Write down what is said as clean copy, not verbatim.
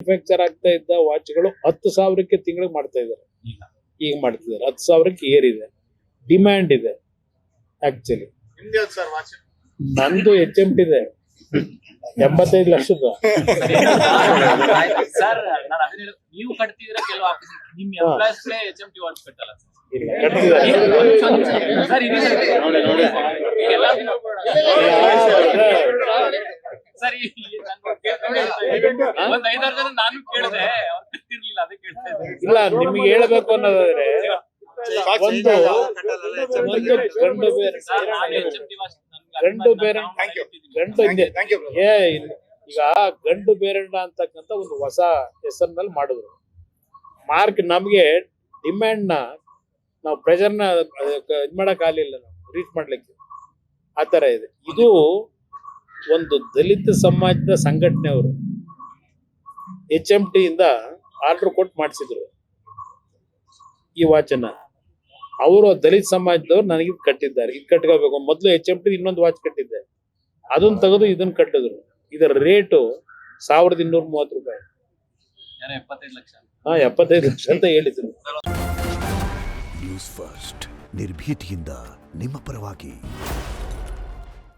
Manufacture ಆಗ್ತಾ ಇದ್ದ ವಾಚ್ಗಳು 10,000ಕ್ಕೆ ತಿಂಗಳಿಗೆ ಮಾಡ್ತಾ ಇದ್ದಾರೆ. ಈಗ ಮಾಡ್ತಿದ್ದಾರೆ 10,000ಕ್ಕೆ ಏರಿದೆ, ಡಿಮ್ಯಾಂಡ್ ಇದೆ. ಆಕ್ಚುಲಿ ನಂದು HMT ಇದೆ 85 ಲಕ್ಷದ. ಸರ್ ನಾನು ಅದನ್ನ ನೀವು ಕಟ್ತಿದ್ರೆ ಕೆಲವು ಆಫೀಸ್ ನಿಮ್ಮ ಎಂಪ್ಲಾಯ್ಸ್ HMT ವಾಚ್ ಕಟ್ಟಲ್ಲ ಇಲ್ಲ ಕಟ್ತಿದ್ದಾರೆ. ಸರ್ ಇದು ಸರ್ ಒಂದ್ 5-6 ಜನ ನಾನು ಕೇಳಿದೆ ಅವ್ರು ಕಟ್ಟಿರ್ಲಿಲ್ಲ ಅದಕ್ಕೆ ಕೇಳ್ತಾ ಇದ್ದೆ. ಇಲ್ಲ ನಿಮ್ಗೆ ಹೇಳ್ಬೇಕು ಅನ್ನೋದಾದ್ರೆ ಒಂದು ಗಂಡು ಬೇರೆ ಗಂಡು ಬೇರೆ ಗಂಡು ಈಗ ಗಂಡು ಬೇರಣ್ಣ ಅಂತಕ್ಕಂಥ ಒಂದು ಹೊಸ ಹೆಸರಿನಲ್ಲಿ ಮಾಡಿದ್ರು. ಮಾರ್ಕ್ ನಮ್ಗೆ ಡಿಮ್ಯಾಂಡ್ ನ ನಾವು ಪ್ರೆಷರ್ ನ ಇದ್ ಮಾಡಕ್ ಆಗ್ಲಿಲ್ಲ, ನಾವು ರೀಚ್ ಮಾಡ್ಲಿಕ್ಕೆ. ಆತರ ಇದೆ. ಇದು ಒಂದು ದಲಿತ ಸಮಾಜದ ಸಂಘಟನೆ ಅವರು HMT ಇಂದ ಆರ್ಡರ್ ಕೊಟ್ಟು ಮಾಡಿಸಿದ್ರು ಈ ವಾಚನ್ನ. ಅವರು ದಲಿತ ಸಮಾಜದವ್ರು ನನಗೆ ಕಟ್ಟಿದ್ದಾರೆ. ಇದು ಕಟ್ಕೋಬೇಕು. ಮೊದಲು HMT ಇನ್ನೊಂದು ವಾಚ್ ಕಟ್ಟಿದ್ದೆ, ಅದನ್ನ ತೆಗೆದು ಇದನ್ನ ಕಟ್ಟಿದ್ರು. ಇದರ ರೇಟು 1,230 ರೂಪಾಯಿ. 75 ಲಕ್ಷ. 75 ಲಕ್ಷ ಅಂತ ಹೇಳಿದ್ರು. ನ್ಯೂಸ್ ಫಸ್ಟ್ ನಿರ್ಭೀತಿಯಿಂದ ನಿಮ್ಮ ಪರವಾಗಿ.